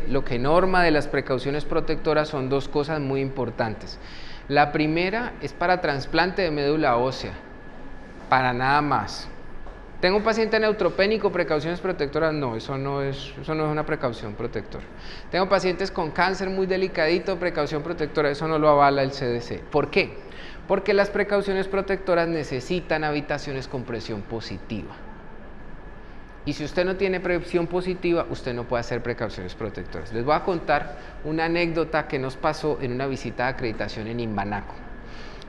Lo que norma de las precauciones protectoras son dos cosas muy importantes. La primera es para trasplante de médula ósea, para nada más. ¿Tengo un paciente neutropénico, precauciones protectoras? No, eso no es una precaución protectora. Tengo pacientes con cáncer muy delicadito, precaución protectora, eso no lo avala el CDC. ¿Por qué? Porque las precauciones protectoras necesitan habitaciones con presión positiva. Y si usted no tiene presión positiva, usted no puede hacer precauciones protectoras. Les voy a contar una anécdota que nos pasó en una visita de acreditación en Imbanaco.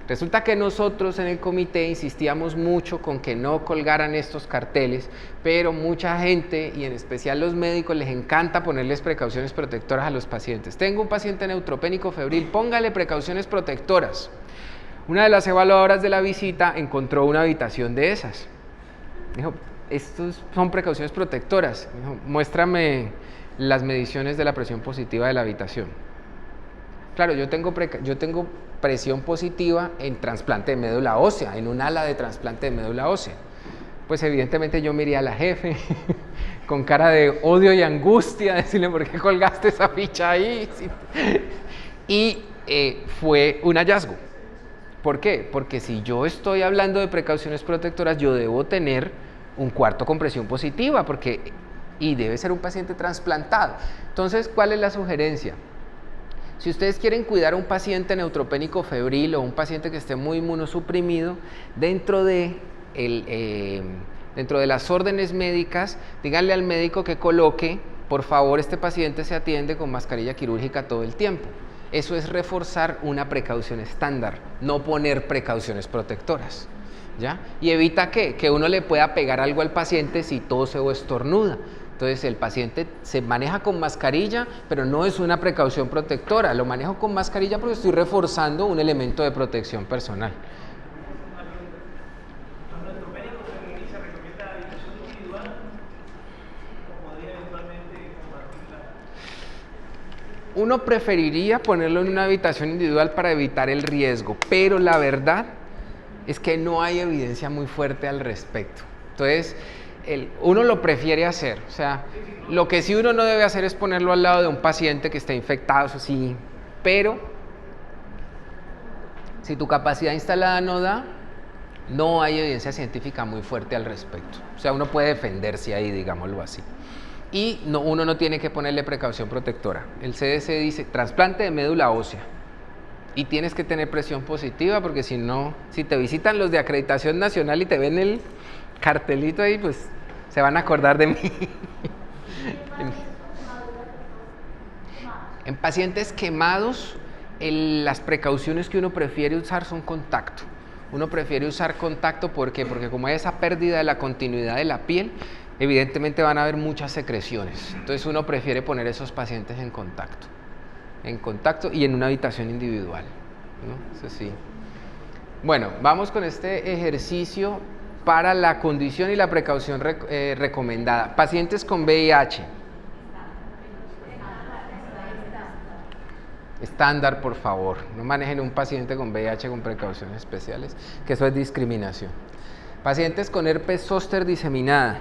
Resulta que nosotros en el comité insistíamos mucho con que no colgaran estos carteles, pero mucha gente, y en especial los médicos, les encanta ponerles precauciones protectoras a los pacientes. Tengo un paciente neutropénico febril, póngale precauciones protectoras. Una de las evaluadoras de la visita encontró una habitación de esas. Dijo, estos son precauciones protectoras. Dijo, muéstrame las mediciones de la presión positiva de la habitación. Claro, yo tengo presión positiva en trasplante de médula ósea, en un ala de trasplante de médula ósea. Pues evidentemente yo miré a la jefe con cara de odio y angustia, decirle por qué colgaste esa ficha ahí. Y fue un hallazgo. ¿Por qué? Porque si yo estoy hablando de precauciones protectoras, yo debo tener un cuarto con presión positiva, y debe ser un paciente trasplantado. Entonces, ¿cuál es la sugerencia? Si ustedes quieren cuidar a un paciente neutropénico febril o un paciente que esté muy inmunosuprimido, dentro de las órdenes médicas, díganle al médico que coloque, por favor, este paciente se atiende con mascarilla quirúrgica todo el tiempo. Eso es reforzar una precaución estándar, no poner precauciones protectoras. ¿Ya? Y evita que uno le pueda pegar algo al paciente si tose o estornuda. Entonces el paciente se maneja con mascarilla, pero no es una precaución protectora. Lo manejo con mascarilla porque estoy reforzando un elemento de protección personal. Uno preferiría ponerlo en una habitación individual para evitar el riesgo, pero la verdad es que no hay evidencia muy fuerte al respecto. Entonces, uno lo prefiere hacer. O sea, lo que sí uno no debe hacer es ponerlo al lado de un paciente que esté infectado, eso sí. Pero, si tu capacidad instalada no da, no hay evidencia científica muy fuerte al respecto. O sea, uno puede defenderse ahí, digámoslo así. Y uno no tiene que ponerle precaución protectora. El CDC dice, trasplante de médula ósea. Y tienes que tener presión positiva porque si no, si te visitan los de acreditación nacional y te ven el cartelito ahí, pues se van a acordar de mí. En pacientes quemados, las precauciones que uno prefiere usar son contacto. Uno prefiere usar contacto porque como hay esa pérdida de la continuidad de la piel, evidentemente van a haber muchas secreciones. Entonces uno prefiere poner esos pacientes en contacto y en una habitación individual, ¿no? Eso sí. Bueno, vamos con este ejercicio para la condición y la precaución recomendada. Pacientes con VIH. Estándar, por favor. No manejen un paciente con VIH con precauciones especiales, que eso es discriminación. Pacientes con herpes zóster diseminada.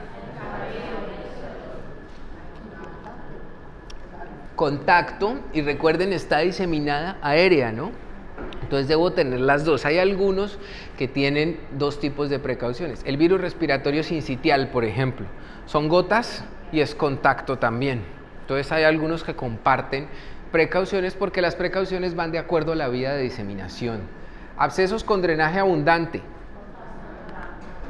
Contacto, y recuerden, está diseminada aérea, ¿no? Entonces debo tener las dos. Hay algunos que tienen dos tipos de precauciones. El virus respiratorio sincitial, por ejemplo, son gotas y es contacto también. Entonces hay algunos que comparten precauciones porque las precauciones van de acuerdo a la vía de diseminación. Abscesos con drenaje abundante.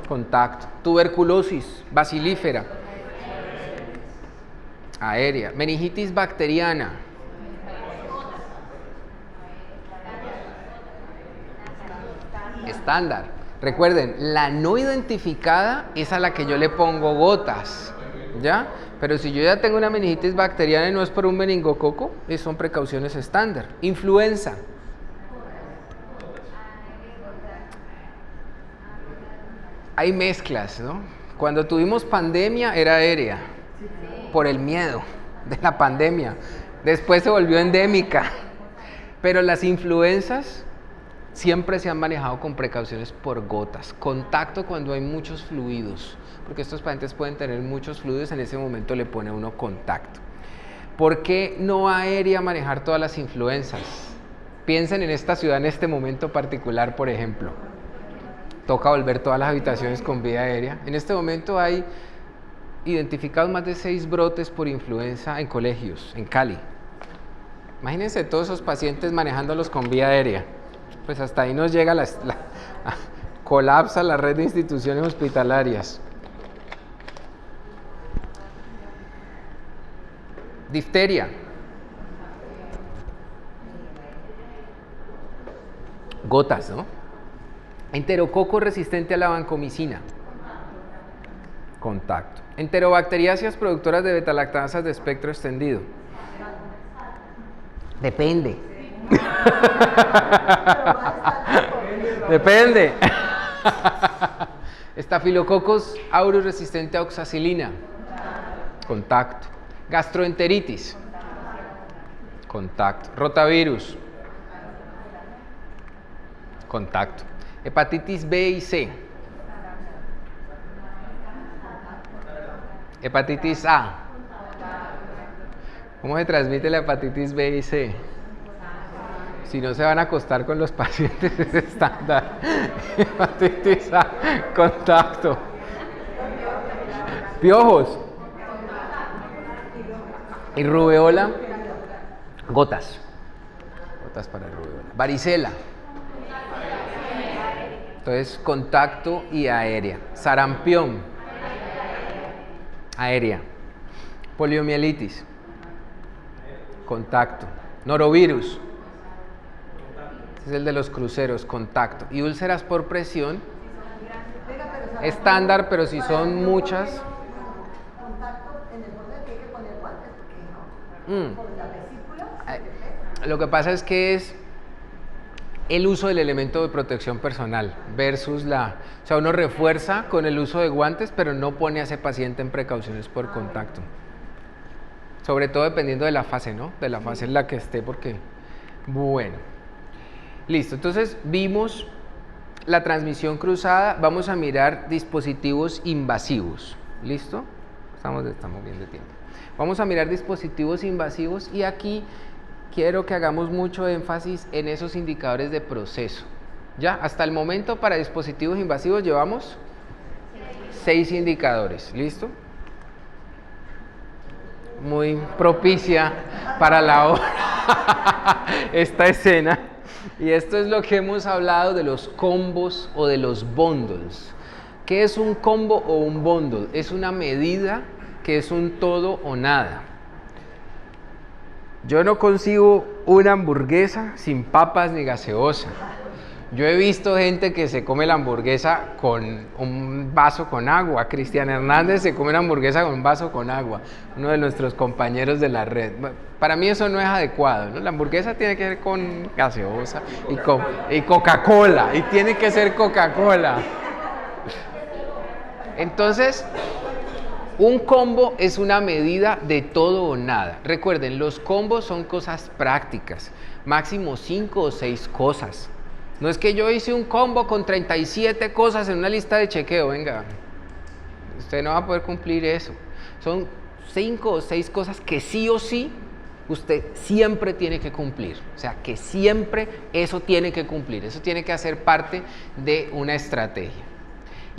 Contacto. Tuberculosis bacilífera. Aérea. Meningitis bacteriana. Estándar. Recuerden, la no identificada es a la que yo le pongo gotas, ¿ya? Pero si yo ya tengo una meningitis bacteriana y no es por un meningococo, son precauciones estándar. Influenza. Hay mezclas, ¿no? Cuando tuvimos pandemia era aérea, por el miedo de la pandemia. Después se volvió endémica. Pero las influencias siempre se han manejado con precauciones por gotas. Contacto cuando hay muchos fluidos, porque estos pacientes pueden tener muchos fluidos, en ese momento le pone uno contacto. ¿Por qué no aérea manejar todas las influencias? Piensen en esta ciudad en este momento particular, por ejemplo. Toca volver todas las habitaciones con vía aérea. En este momento hay identificados más de 6 brotes por influenza en colegios, en Cali. Imagínense todos esos pacientes manejándolos con vía aérea. Pues hasta ahí nos llega colapsa la red de instituciones hospitalarias. Difteria. Gotas, ¿no? Enterococo resistente a la vancomicina. Contacto. Enterobacteriáceas productoras de betalactasas de espectro extendido. Depende. Depende. Estafilococos aureus resistente a oxacilina. Contacto. Gastroenteritis. Contacto. Rotavirus. Contacto. Hepatitis B y C. Hepatitis A. ¿Cómo se transmite la hepatitis B y C? Si no se van a acostar con los pacientes es estándar. Hepatitis A, contacto. Piojos. Y rubeola, gotas. Gotas para rubeola. Varicela. Entonces, contacto y aérea. Sarampión. Aérea. Poliomielitis. Contacto. Norovirus. Este es el de los cruceros, contacto. Y úlceras por presión. Estándar, pero si son muchas. Contacto en el borde tiene que poner guantes porque no. Por la vesícula. Lo que pasa es que es el uso del elemento de protección personal versus o sea, uno refuerza con el uso de guantes, pero no pone a ese paciente en precauciones por contacto. Sobre todo dependiendo de la fase, ¿no? De la fase en la que esté, porque... Bueno. Listo, entonces vimos la transmisión cruzada. Vamos a mirar dispositivos invasivos. ¿Listo? Estamos bien de tiempo. Vamos a mirar dispositivos invasivos y aquí quiero que hagamos mucho énfasis en esos indicadores de proceso. Ya, hasta el momento para dispositivos invasivos llevamos 6 indicadores. ¿Listo? Muy propicia para la hora esta escena. Y esto es lo que hemos hablado de los combos o de los bundles. ¿Qué es un combo o un bundle? Es una medida que es un todo o nada. Yo no consigo una hamburguesa sin papas ni gaseosa. Yo he visto gente que se come la hamburguesa con un vaso con agua. Cristian Hernández se come una hamburguesa con un vaso con agua, uno de nuestros compañeros de la red. Para mí eso no es adecuado, ¿no? La hamburguesa tiene que ser con gaseosa y Coca-Cola, y tiene que ser Coca-Cola. Entonces, un combo es una medida de todo o nada. Recuerden, los combos son cosas prácticas, máximo 5 o 6 cosas. No es que yo hice un combo con 37 cosas en una lista de chequeo, venga, usted no va a poder cumplir eso. Son 5 o 6 cosas que sí o sí usted siempre tiene que cumplir. O sea, que siempre eso tiene que cumplir, eso tiene que hacer parte de una estrategia.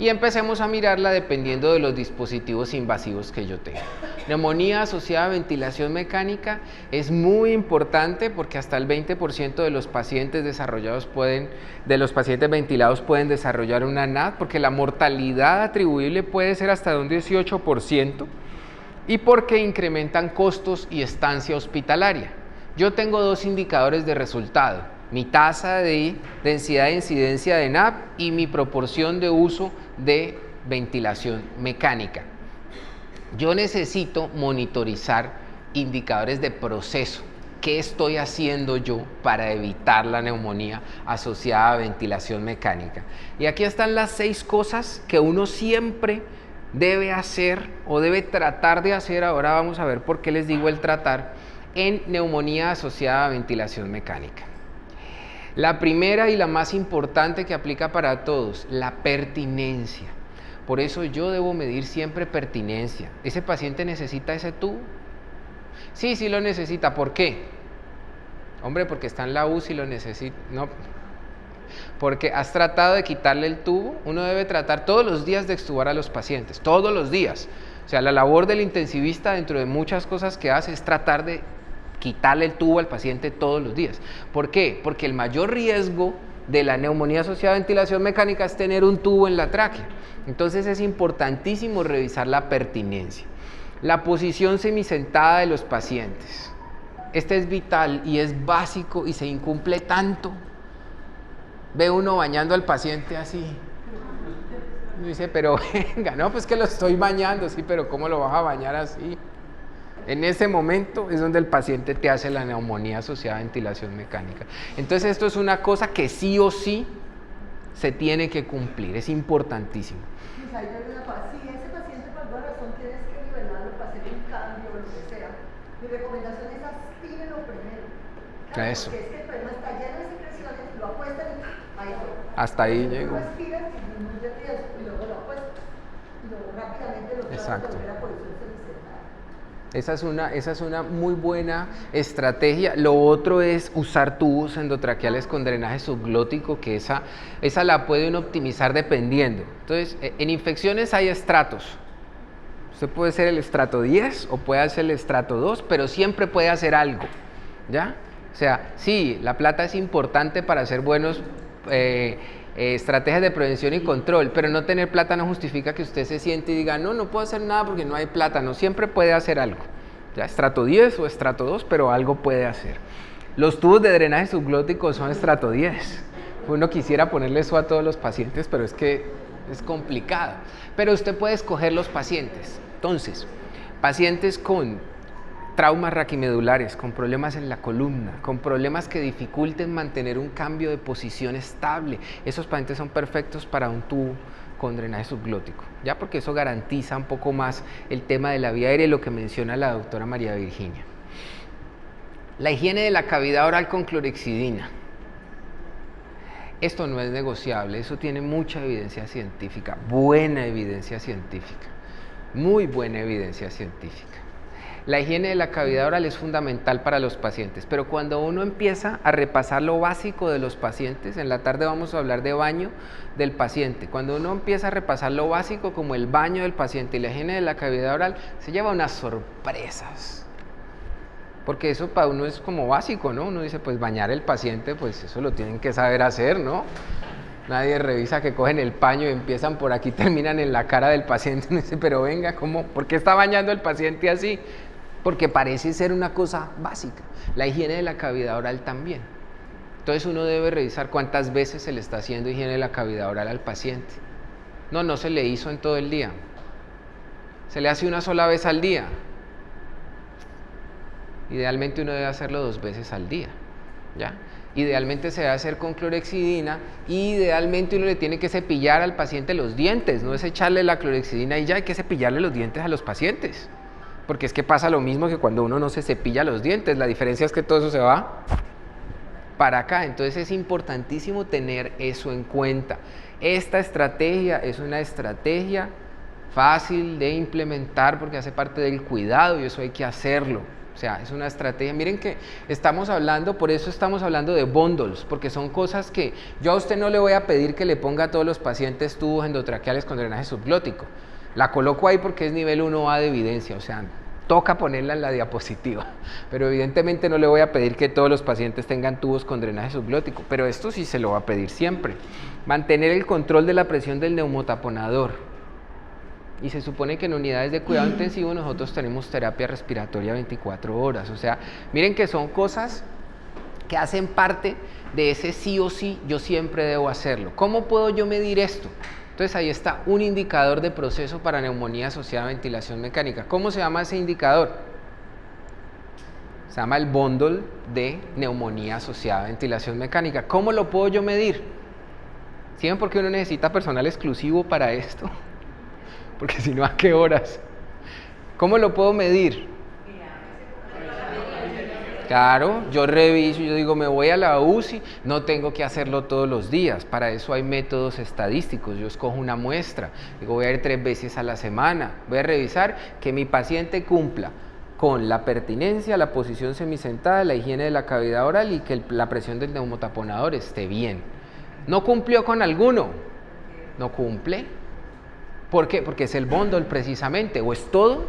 Y empecemos a mirarla dependiendo de los dispositivos invasivos que yo tengo. Neumonía asociada a ventilación mecánica es muy importante porque hasta el 20% de los pacientes de los pacientes ventilados pueden desarrollar una NAD, porque la mortalidad atribuible puede ser hasta de un 18% y porque incrementan costos y estancia hospitalaria. Yo tengo 2 indicadores de resultado: mi tasa de densidad de incidencia de NAP y mi proporción de uso de ventilación mecánica. Yo necesito monitorizar indicadores de proceso. ¿Qué estoy haciendo yo para evitar la neumonía asociada a ventilación mecánica? Y aquí están las 6 cosas que uno siempre debe hacer o debe tratar de hacer. Ahora vamos a ver por qué les digo el tratar en neumonía asociada a ventilación mecánica. La primera y la más importante que aplica para todos, la pertinencia. Por eso yo debo medir siempre pertinencia. ¿Ese paciente necesita ese tubo? Sí, sí lo necesita. ¿Por qué? Hombre, porque está en la UCI y lo necesita. No, porque has tratado de quitarle el tubo. Uno debe tratar todos los días de extubar a los pacientes, todos los días. O sea, la labor del intensivista, dentro de muchas cosas que hace, es tratar de quitarle el tubo al paciente todos los días. ¿Por qué? Porque el mayor riesgo de la neumonía asociada a ventilación mecánica es tener un tubo en la tráquea. Entonces es importantísimo revisar la pertinencia. La posición semisentada de los pacientes. Este es vital y es básico y se incumple tanto. Ve uno bañando al paciente así. Y dice, pero venga, no, pues que lo estoy bañando, sí, pero ¿cómo lo vas a bañar así? En ese momento es donde el paciente te hace la neumonía asociada a ventilación mecánica. Entonces esto es una cosa que sí o sí se tiene que cumplir, es importantísimo. Si ese paciente por alguna razón tienes que nivelarlo para hacer un cambio o lo que sea, mi recomendación es aspírelo primero. Claro, eso. Porque es que el problema está lleno de secreciones, lo apuestan y ahí fue. Hasta ahí llegó. Lo aspiras y disminuye el riesgo y luego lo apuestas. Y luego rápidamente lo tratas de volver a posición semisentada. Esa es una muy buena estrategia. Lo otro es usar tubos endotraqueales con drenaje subglótico, que esa la pueden optimizar dependiendo. Entonces, en infecciones hay estratos. Usted puede ser el estrato 10 o puede hacer el estrato 2, pero siempre puede hacer algo, ¿ya? O sea, sí, la plata es importante para hacer buenos estrategias de prevención y control, pero no tener plata no justifica que usted se siente y diga, no puedo hacer nada porque no hay plata. No, siempre puede hacer algo, ya estrato 10 o estrato 2, pero algo puede hacer. Los tubos de drenaje subglótico son estrato 10. Uno quisiera ponerle eso a todos los pacientes, pero es que es complicado. Pero usted puede escoger los pacientes. Entonces, pacientes con traumas raquimedulares, con problemas en la columna, con problemas que dificulten mantener un cambio de posición estable, esos pacientes son perfectos para un tubo con drenaje subglótico, ya, porque eso garantiza un poco más el tema de la vía aérea y lo que menciona la doctora María Virginia. La higiene de la cavidad oral con clorhexidina. Esto no es negociable, eso tiene mucha evidencia científica, buena evidencia científica, muy buena evidencia científica. La higiene de la cavidad oral es fundamental para los pacientes, pero cuando uno empieza a repasar lo básico de los pacientes, en la tarde vamos a hablar de baño del paciente, cuando uno empieza a repasar lo básico como el baño del paciente y la higiene de la cavidad oral, se lleva unas sorpresas. Porque eso para uno es como básico, ¿no? Uno dice, pues bañar el paciente, pues eso lo tienen que saber hacer, ¿no? Nadie revisa que cogen el paño y empiezan por aquí, terminan en la cara del paciente. Uno dice, pero venga, ¿cómo? ¿Por qué está bañando el paciente así? Porque parece ser una cosa básica. La higiene de la cavidad oral también. Entonces uno debe revisar cuántas veces se le está haciendo higiene de la cavidad oral al paciente. No se le hizo en todo el día. Se le hace una sola vez al día. Idealmente uno debe hacerlo 2 veces al día, ¿ya? Idealmente se debe hacer con clorhexidina y idealmente uno le tiene que cepillar al paciente los dientes, no es echarle la clorhexidina y ya, hay que cepillarle los dientes a los pacientes. Porque es que pasa lo mismo que cuando uno no se cepilla los dientes, la diferencia es que todo eso se va para acá. Entonces es importantísimo tener eso en cuenta. Esta estrategia es una estrategia fácil de implementar porque hace parte del cuidado y eso hay que hacerlo. O sea, es una estrategia. Miren que estamos hablando, por eso estamos hablando de bundles, porque son cosas que yo a usted no le voy a pedir que le ponga a todos los pacientes tubos endotraqueales con drenaje subglótico. La coloco ahí porque es nivel 1A de evidencia, o sea, toca ponerla en la diapositiva, pero evidentemente no le voy a pedir que todos los pacientes tengan tubos con drenaje subglótico, pero esto sí se lo va a pedir siempre. Mantener el control de la presión del neumotaponador. Y se supone que en unidades de cuidado intensivo nosotros tenemos terapia respiratoria 24 horas, o sea, miren que son cosas que hacen parte de ese sí o sí, yo siempre debo hacerlo. ¿Cómo puedo yo medir esto? Entonces ahí está un indicador de proceso para neumonía asociada a ventilación mecánica. ¿Cómo se llama ese indicador? Se llama el bundle de neumonía asociada a ventilación mecánica. ¿Cómo lo puedo yo medir? ¿Sí ven por qué uno necesita personal exclusivo para esto? Porque si no, ¿a qué horas? ¿Cómo lo puedo medir? Claro, yo reviso, yo digo, me voy a la UCI, no tengo que hacerlo todos los días, para eso hay métodos estadísticos, yo escojo una muestra, digo, voy a ir 3 veces a la semana, voy a revisar que mi paciente cumpla con la pertinencia, la posición semisentada, la higiene de la cavidad oral y que la presión del neumotaponador esté bien. ¿No cumplió con alguno? No cumple. ¿Por qué? Porque es el bundle precisamente, o es todo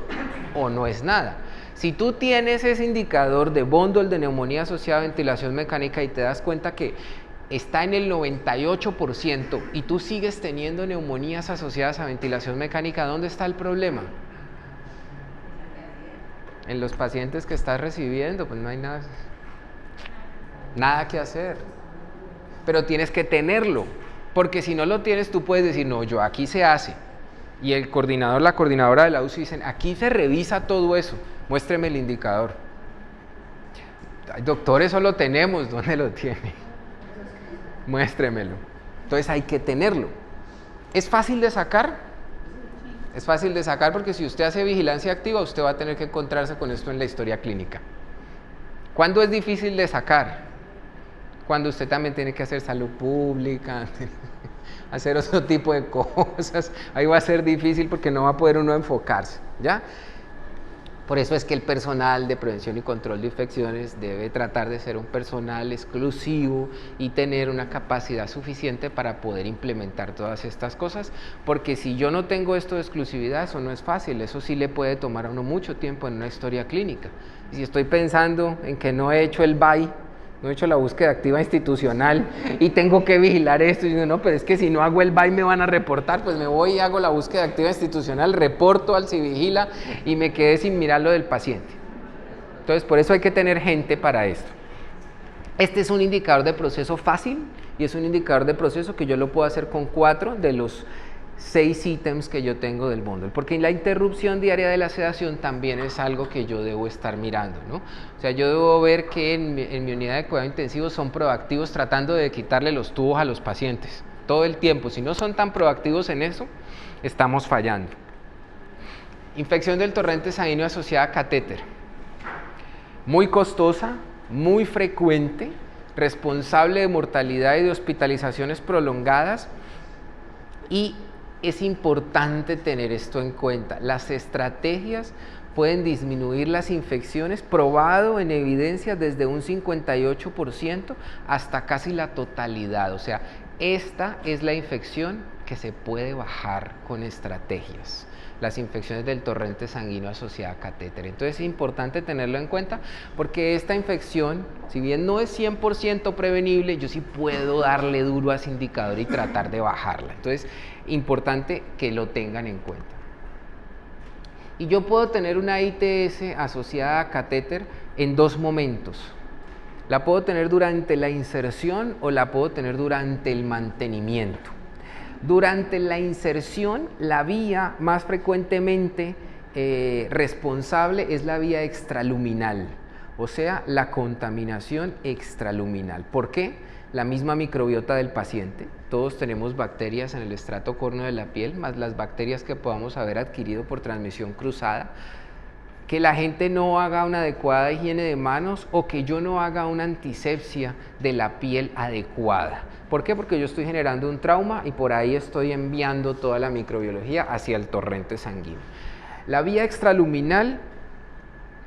o no es nada. Si tú tienes ese indicador de bundle de neumonía asociada a ventilación mecánica y te das cuenta que está en el 98% y tú sigues teniendo neumonías asociadas a ventilación mecánica, ¿dónde está el problema? En los pacientes que estás recibiendo, pues no hay nada que hacer. Pero tienes que tenerlo, porque si no lo tienes, tú puedes decir, no, yo aquí se hace. Y el coordinador, la coordinadora de la UCI dicen, aquí se revisa todo eso, muéstreme el indicador. Ay, doctor, eso lo tenemos, ¿dónde lo tiene? Muéstremelo. Entonces hay que tenerlo. ¿Es fácil de sacar? Es fácil de sacar porque si usted hace vigilancia activa, usted va a tener que encontrarse con esto en la historia clínica. ¿Cuándo es difícil de sacar? Cuando usted también tiene que hacer salud pública, hacer otro tipo de cosas. Ahí va a ser difícil porque no va a poder uno enfocarse, ¿ya? Por eso es que el personal de prevención y control de infecciones debe tratar de ser un personal exclusivo y tener una capacidad suficiente para poder implementar todas estas cosas, porque si yo no tengo esto de exclusividad, eso no es fácil, eso sí le puede tomar a uno mucho tiempo en una historia clínica. Y si estoy pensando en que no he hecho el BAI, no he hecho la búsqueda activa institucional y tengo que vigilar esto, y digo, no, pero es que si no hago el BAI me van a reportar, pues me voy y hago la búsqueda activa institucional, reporto al Civigila y me quedé sin mirar lo del paciente. Entonces, por eso hay que tener gente para esto. Este es un indicador de proceso fácil y es un indicador de proceso que yo lo puedo hacer con 4 de los 6 ítems que yo tengo del bundle, porque la interrupción diaria de la sedación también es algo que yo debo estar mirando, ¿no? O sea, yo debo ver que en mi unidad de cuidado intensivo son proactivos tratando de quitarle los tubos a los pacientes todo el tiempo. Si no son tan proactivos en eso, estamos fallando. Infección del torrente sanguíneo asociada a catéter. Muy costosa, muy frecuente, responsable de mortalidad y de hospitalizaciones prolongadas, y es importante tener esto en cuenta. Las estrategias pueden disminuir las infecciones, probado en evidencia desde un 58% hasta casi la totalidad. O sea, esta es la infección que se puede bajar con estrategias. Las infecciones del torrente sanguíneo asociada a catéter. Entonces es importante tenerlo en cuenta porque esta infección, si bien no es 100% prevenible, yo sí puedo darle duro a ese indicador y tratar de bajarla. Entonces, importante que lo tengan en cuenta. Y yo puedo tener una ITS asociada a catéter en 2 momentos. La puedo tener durante la inserción o la puedo tener durante el mantenimiento. Durante la inserción, la vía más frecuentemente responsable es la vía extraluminal, o sea, la contaminación extraluminal. ¿Por qué? La misma microbiota del paciente. Todos tenemos bacterias en el estrato córneo de la piel, más las bacterias que podamos haber adquirido por transmisión cruzada. Que la gente no haga una adecuada higiene de manos o que yo no haga una antisepsia de la piel adecuada. ¿Por qué? Porque yo estoy generando un trauma y por ahí estoy enviando toda la microbiología hacia el torrente sanguíneo. La vía extraluminal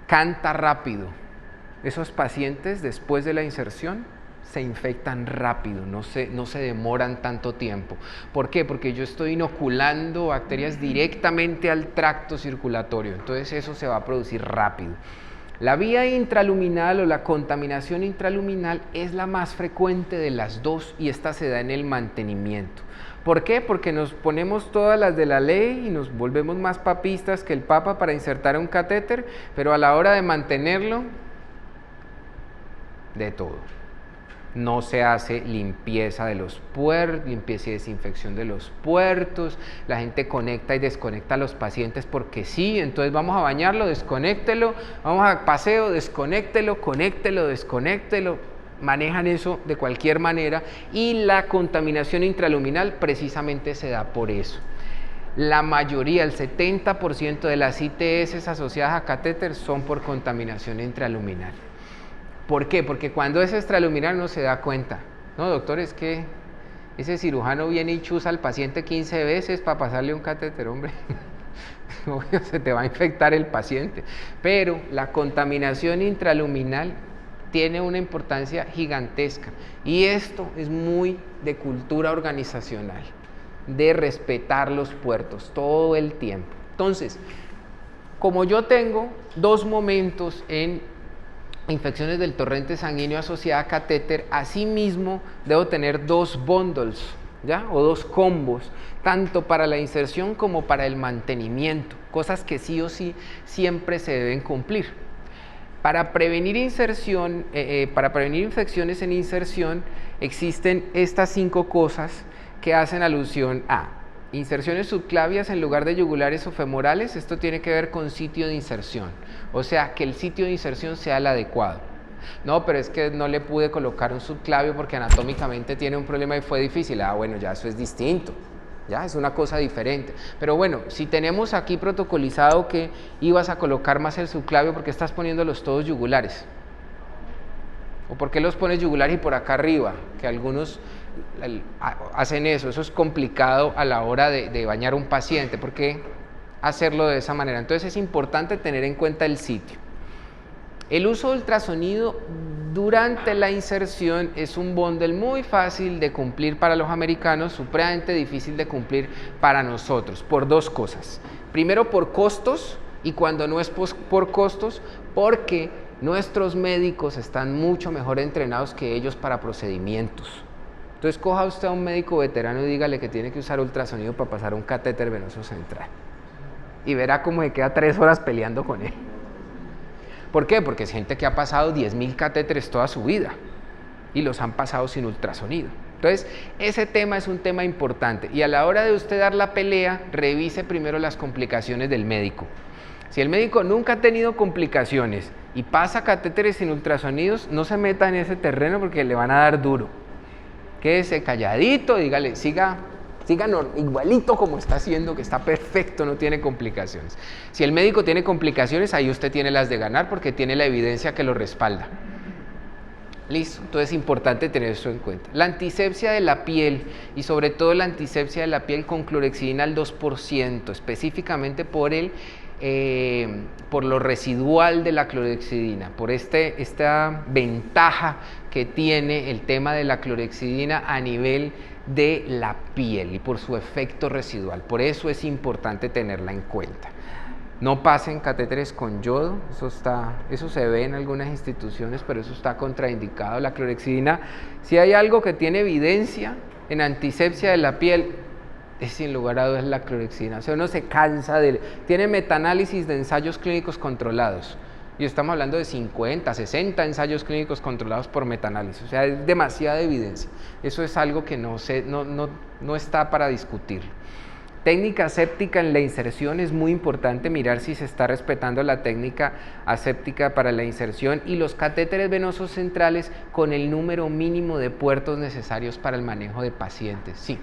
canta rápido. Esos pacientes después de la inserción se infectan rápido, no se demoran tanto tiempo. ¿Por qué? Porque yo estoy inoculando bacterias directamente al tracto circulatorio, entonces eso se va a producir rápido. La vía intraluminal o la contaminación intraluminal es la más frecuente de las dos y esta se da en el mantenimiento. ¿Por qué? Porque nos ponemos todas las de la ley y nos volvemos más papistas que el Papa para insertar un catéter, pero a la hora de mantenerlo, de todo. No se hace limpieza de los puertos, limpieza y desinfección de los puertos, la gente conecta y desconecta a los pacientes porque sí, entonces vamos a bañarlo, desconéctelo, vamos a paseo, desconéctelo, conéctelo, desconéctelo, manejan eso de cualquier manera y la contaminación intraluminal precisamente se da por eso. La mayoría, el 70% de las ITS asociadas a catéter son por contaminación intraluminal. ¿Por qué? Porque cuando es extraluminal uno se da cuenta. No, doctor, es que ese cirujano viene y chuza al paciente 15 veces para pasarle un catéter, hombre. obvio se te va a infectar el paciente, pero la contaminación intraluminal tiene una importancia gigantesca y esto es muy de cultura organizacional, de respetar los puertos todo el tiempo. Entonces, como yo tengo dos momentos en infecciones del torrente sanguíneo asociada a catéter, asimismo debo tener dos bundles, ¿ya? O dos combos, tanto para la inserción como para el mantenimiento, cosas que sí o sí siempre se deben cumplir. Para prevenir infecciones en inserción existen estas 5 cosas que hacen alusión a inserciones subclavias en lugar de yugulares o femorales. Esto tiene que ver con sitio de inserción, o sea, que el sitio de inserción sea el adecuado. No, pero es que no le pude colocar un subclavio porque anatómicamente tiene un problema y fue difícil. Ah, bueno, ya eso es distinto, ya es una cosa diferente. Pero bueno, si tenemos aquí protocolizado que ibas a colocar más el subclavio, ¿por qué estás poniéndolos todos yugulares? ¿O por qué los pones yugulares y por acá arriba? Que algunos hacen eso es complicado a la hora de bañar a un paciente. ¿Por qué hacerlo de esa manera? Entonces es importante tener en cuenta el sitio. El uso de ultrasonido durante la inserción es un bundle muy fácil de cumplir para los americanos, supremamente difícil de cumplir para nosotros, por dos cosas. Primero, por costos, y cuando no es por costos, porque nuestros médicos están mucho mejor entrenados que ellos para procedimientos. Entonces coja usted a un médico veterano y dígale que tiene que usar ultrasonido para pasar un catéter venoso central y verá cómo se queda 3 horas peleando con él. ¿Por qué? Porque es gente que ha pasado 10.000 catéteres toda su vida y los han pasado sin ultrasonido. Entonces, ese tema es un tema importante y a la hora de usted dar la pelea, revise primero las complicaciones del médico. Si el médico nunca ha tenido complicaciones y pasa catéteres sin ultrasonidos, no se meta en ese terreno porque le van a dar duro. Quédese calladito, dígale, siga igualito como está haciendo, que está perfecto, no tiene complicaciones. Si el médico tiene complicaciones, ahí usted tiene las de ganar porque tiene la evidencia que lo respalda. Listo, entonces es importante tener eso en cuenta. La antisepsia de la piel y sobre todo la antisepsia de la piel con clorhexidina al 2%, específicamente por lo residual de la clorhexidina, por esta ventaja que tiene el tema de la clorhexidina a nivel de la piel y por su efecto residual. Por eso es importante tenerla en cuenta. No pasen catéteres con yodo, eso se ve en algunas instituciones, pero eso está contraindicado. La clorhexidina, si hay algo que tiene evidencia en antisepsia de la piel, es sin lugar a dudas la clorhexidina. O sea, uno se cansa tiene metaanálisis de ensayos clínicos controlados. Y estamos hablando de 50, 60 ensayos clínicos controlados por metaanálisis. O sea, es demasiada evidencia. Eso es algo que no está para discutir. Técnica aséptica en la inserción, es muy importante mirar si se está respetando la técnica aséptica para la inserción y los catéteres venosos centrales con el número mínimo de puertos necesarios para el manejo de pacientes. Sí.